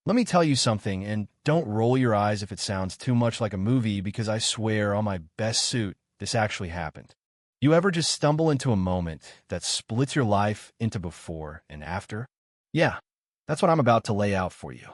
Let me tell you something, and don't roll your eyes if it sounds too much like a movie because I swear on my best suit, this actually happened. You ever just stumble into a moment that splits your life into before and after? Yeah, that's what I'm about to lay out for you.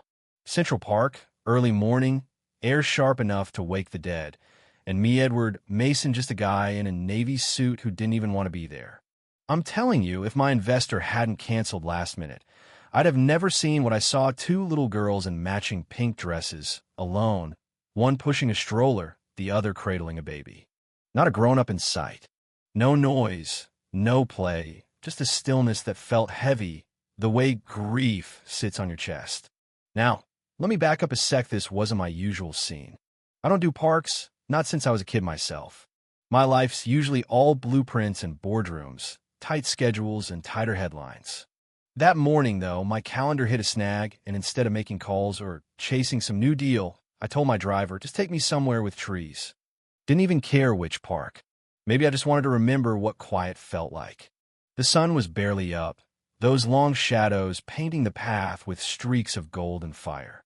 Central Park, early morning, air sharp enough to wake the dead, and me, Edward Mason, just a guy in a Navy suit who didn't even want to be there. I'm telling you, if my investor hadn't canceled last minute, I'd have never seen what I saw: two little girls in matching pink dresses, alone, one pushing a stroller, the other cradling a baby. Not a grown-up in sight. No noise, no play, just a stillness that felt heavy, the way grief sits on your chest. Now, let me back up a sec. This wasn't my usual scene. I don't do parks, not since I was a kid myself. My life's usually all blueprints and boardrooms, tight schedules and tighter headlines. That morning, though, my calendar hit a snag, and instead of making calls or chasing some new deal, I told my driver, just take me somewhere with trees. Didn't even care which park. Maybe I just wanted to remember what quiet felt like. The sun was barely up, those long shadows painting the path with streaks of gold and fire.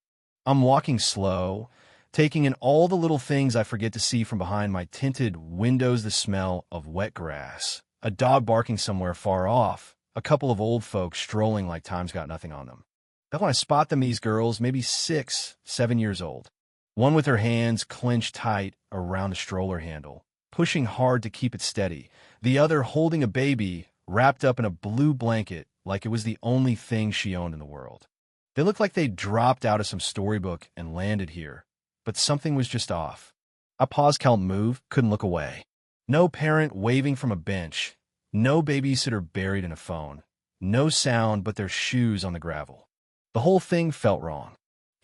I'm walking slow, taking in all the little things I forget to see from behind my tinted windows: the smell of wet grass, a dog barking somewhere far off, a couple of old folks strolling like time's got nothing on them. Then when I spot them, these girls, maybe 6, 7 years old, one with her hands clenched tight around a stroller handle, pushing hard to keep it steady, the other holding a baby wrapped up in a blue blanket like it was the only thing she owned in the world. They looked like they dropped out of some storybook and landed here, but something was just off. I paused, couldn't move, couldn't look away. No parent waving from a bench, no babysitter buried in a phone, no sound but their shoes on the gravel. The whole thing felt wrong.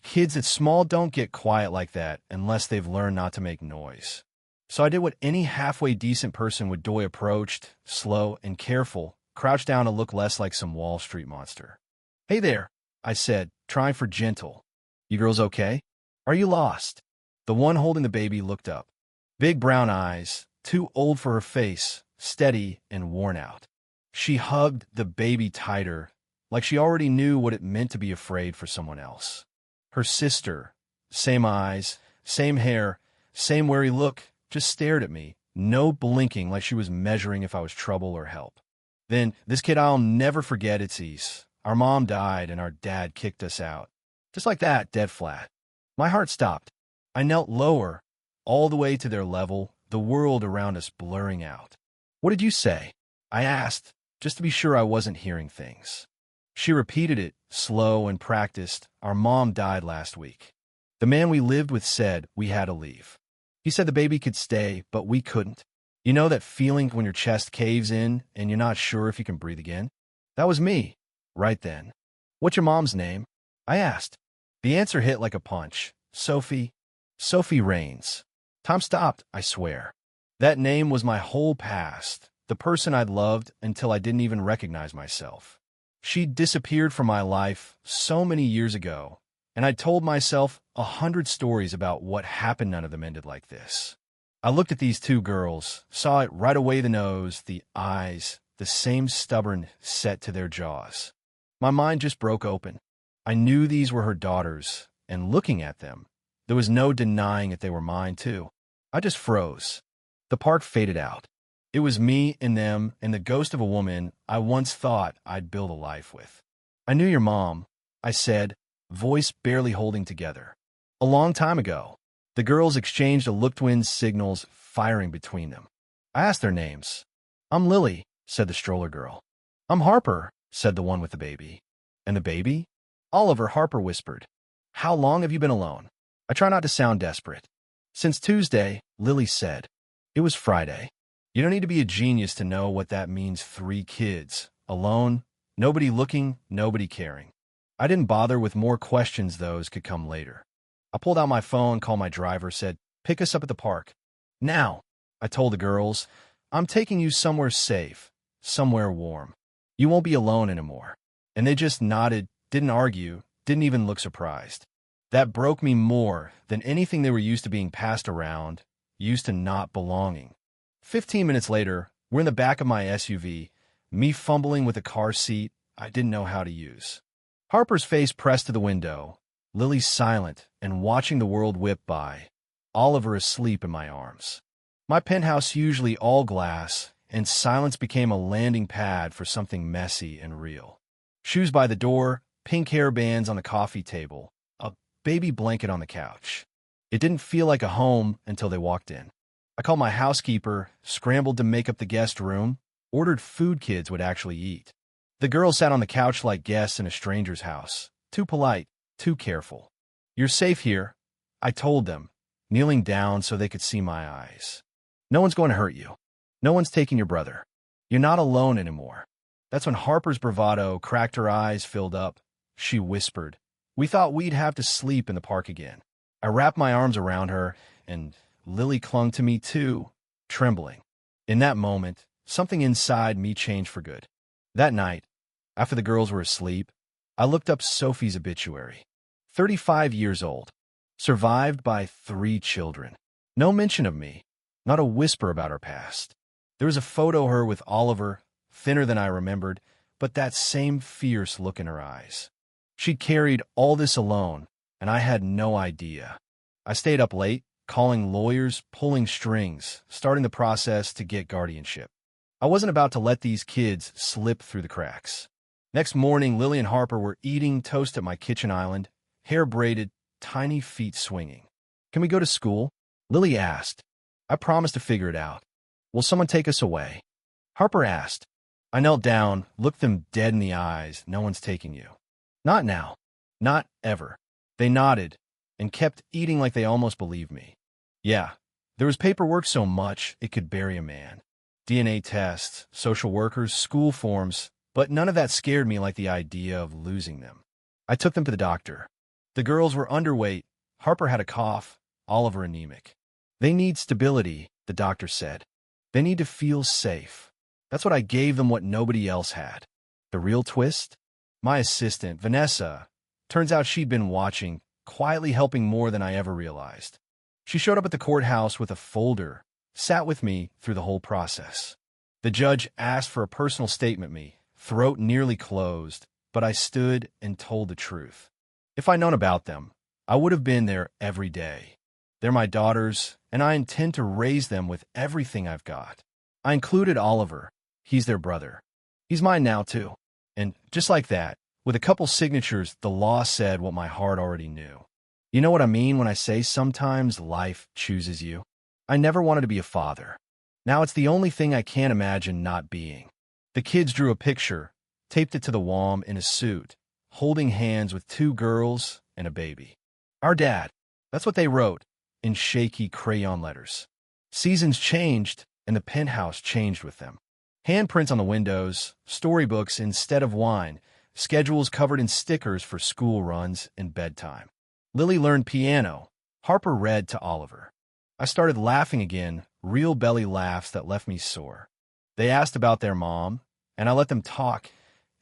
Kids that small don't get quiet like that unless they've learned not to make noise. So I did what any halfway decent person would do: approached, slow and careful, crouched down to look less like some Wall Street monster. "Hey there," I said, trying for gentle. "You girls okay? Are you lost?" The one holding the baby looked up. Big brown eyes, too old for her face, steady and worn out. She hugged the baby tighter, like she already knew what it meant to be afraid for someone else. Her sister, same eyes, same hair, same wary look, just stared at me, no blinking, like she was measuring if I was trouble or help. Then, this kid I'll never forget. It's East. Our mom died and our dad kicked us out. Just like that, dead flat. My heart stopped. I knelt lower, all the way to their level, the world around us blurring out. "What did you say?" I asked, just to be sure I wasn't hearing things. She repeated it, slow and practiced. "Our mom died last week. The man we lived with said we had to leave. He said the baby could stay, but we couldn't. You know that feeling when your chest caves in and you're not sure if you can breathe again? That was me, right then." "What's your mom's name?" I asked. The answer hit like a punch. Sophie. Sophie Raines. Time stopped, I swear. That name was my whole past, the person I'd loved until I didn't even recognize myself. She'd disappeared from my life so many years ago, and I'd told myself 100 stories about what happened. None of them ended like this. I looked at these two girls, saw it right away: the nose, the eyes, the same stubborn set to their jaws. My mind just broke open. I knew these were her daughters, and looking at them, there was no denying that they were mine too. I just froze. The park faded out. It was me and them and the ghost of a woman I once thought I'd build a life with. "I knew your mom," I said, voice barely holding together. "A long time ago." The girls exchanged a look, twin signals firing between them. I asked their names. "I'm Lily," said the stroller girl. "I'm Harper," said the one with the baby. "And the baby?" "Oliver," Harper whispered. "How long have you been alone?" I try not to sound desperate. "Since Tuesday," Lily said. It was Friday. You don't need to be a genius to know what that means: 3 kids, alone, nobody looking, nobody caring. I didn't bother with more questions; those could come later. I pulled out my phone, called my driver, said, "Pick us up at the park." "Now," I told the girls, "I'm taking you somewhere safe, somewhere warm. You won't be alone anymore." And they just nodded, didn't argue, didn't even look surprised. That broke me more than anything. They were used to being passed around, used to not belonging. 15 minutes later, we're in the back of my SUV, me fumbling with a car seat I didn't know how to use. Harper's face pressed to the window, Lily's silent and watching the world whip by. Oliver asleep in my arms. My penthouse usually all glass, and silence became a landing pad for something messy and real. Shoes by the door, pink hairbands on the coffee table, a baby blanket on the couch. It didn't feel like a home until they walked in. I called my housekeeper, scrambled to make up the guest room, ordered food kids would actually eat. The girls sat on the couch like guests in a stranger's house. Too polite, too careful. "You're safe here," I told them, kneeling down so they could see my eyes. "No one's going to hurt you. No one's taking your brother. You're not alone anymore." That's when Harper's bravado cracked, her eyes filled up. She whispered, "We thought we'd have to sleep in the park again." I wrapped my arms around her, and Lily clung to me too, trembling. In that moment, something inside me changed for good. That night, after the girls were asleep, I looked up Sophie's obituary. 35 years old, survived by 3 children. No mention of me, not a whisper about her past. There was a photo of her with Oliver, thinner than I remembered, but that same fierce look in her eyes. She'd carried all this alone, and I had no idea. I stayed up late, calling lawyers, pulling strings, starting the process to get guardianship. I wasn't about to let these kids slip through the cracks. Next morning, Lily and Harper were eating toast at my kitchen island, hair braided, tiny feet swinging. "Can we go to school?" Lily asked. I promised to figure it out. "Will someone take us away?" Harper asked. I knelt down, looked them dead in the eyes. "No one's taking you. Not now. Not ever." They nodded and kept eating like they almost believed me. Yeah, there was paperwork so much it could bury a man. DNA tests, social workers, school forms, but none of that scared me like the idea of losing them. I took them to the doctor. The girls were underweight. Harper had a cough, Oliver anemic. "They need stability," the doctor said. "They need to feel safe." That's what I gave them, what nobody else had. The real twist? My assistant, Vanessa, turns out she'd been watching, quietly helping more than I ever realized. She showed up at the courthouse with a folder, sat with me through the whole process. The judge asked for a personal statement me, throat nearly closed, but I stood and told the truth. If I'd known about them, I would have been there every day. They're my daughters, and I intend to raise them with everything I've got. I included Oliver. He's their brother. He's mine now, too. And just like that, with a couple signatures, the law said what my heart already knew. You know what I mean when I say sometimes life chooses you? I never wanted to be a father. Now it's the only thing I can't imagine not being. The kids drew a picture, taped it to the wall in a suit, holding hands with 2 girls and a baby. Our dad. That's what they wrote, in shaky crayon letters. Seasons changed, and the penthouse changed with them. Handprints on the windows, storybooks instead of wine, schedules covered in stickers for school runs and bedtime. Lily learned piano. Harper read to Oliver. I started laughing again, real belly laughs that left me sore. They asked about their mom, and I let them talk,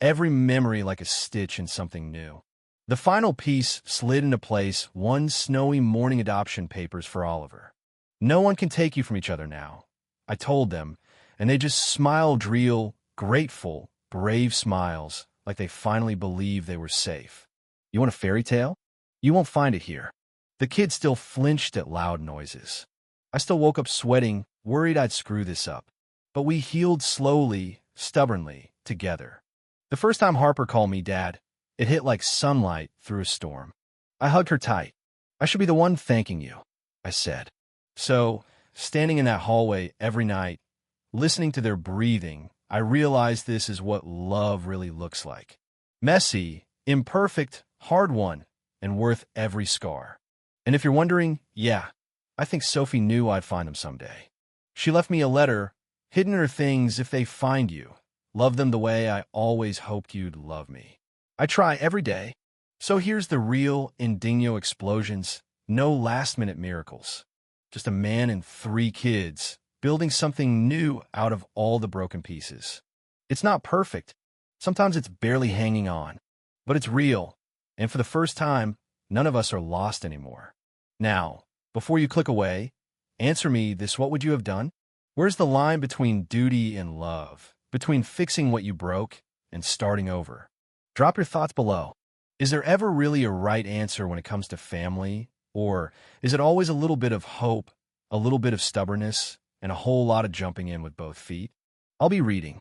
every memory like a stitch in something new. The final piece slid into place, one snowy morning adoption papers for Oliver. "No one can take you from each other now," I told them, and they just smiled real, grateful, brave smiles, like they finally believed they were safe. "You want a fairy tale? You won't find it here." The kids still flinched at loud noises. I still woke up sweating, worried I'd screw this up. But we healed slowly, stubbornly, together. The first time Harper called me Dad, it hit like sunlight through a storm. I hugged her tight. "I should be the one thanking you," I said. So, standing in that hallway every night, listening to their breathing, I realized this is what love really looks like. Messy, imperfect, hard-won, and worth every scar. And if you're wondering, yeah, I think Sophie knew I'd find them someday. She left me a letter, hidden her things if they find you. Love them the way I always hoped you'd love me. I try every day. So here's the real Indigno explosions, no last-minute miracles. Just a man and 3 kids, building something new out of all the broken pieces. It's not perfect. Sometimes it's barely hanging on. But it's real. And for the first time, none of us are lost anymore. Now, before you click away, answer me this: what would you have done? Where's the line between duty and love? Between fixing what you broke and starting over? Drop your thoughts below. Is there ever really a right answer when it comes to family? Or is it always a little bit of hope, a little bit of stubbornness, and a whole lot of jumping in with both feet? I'll be reading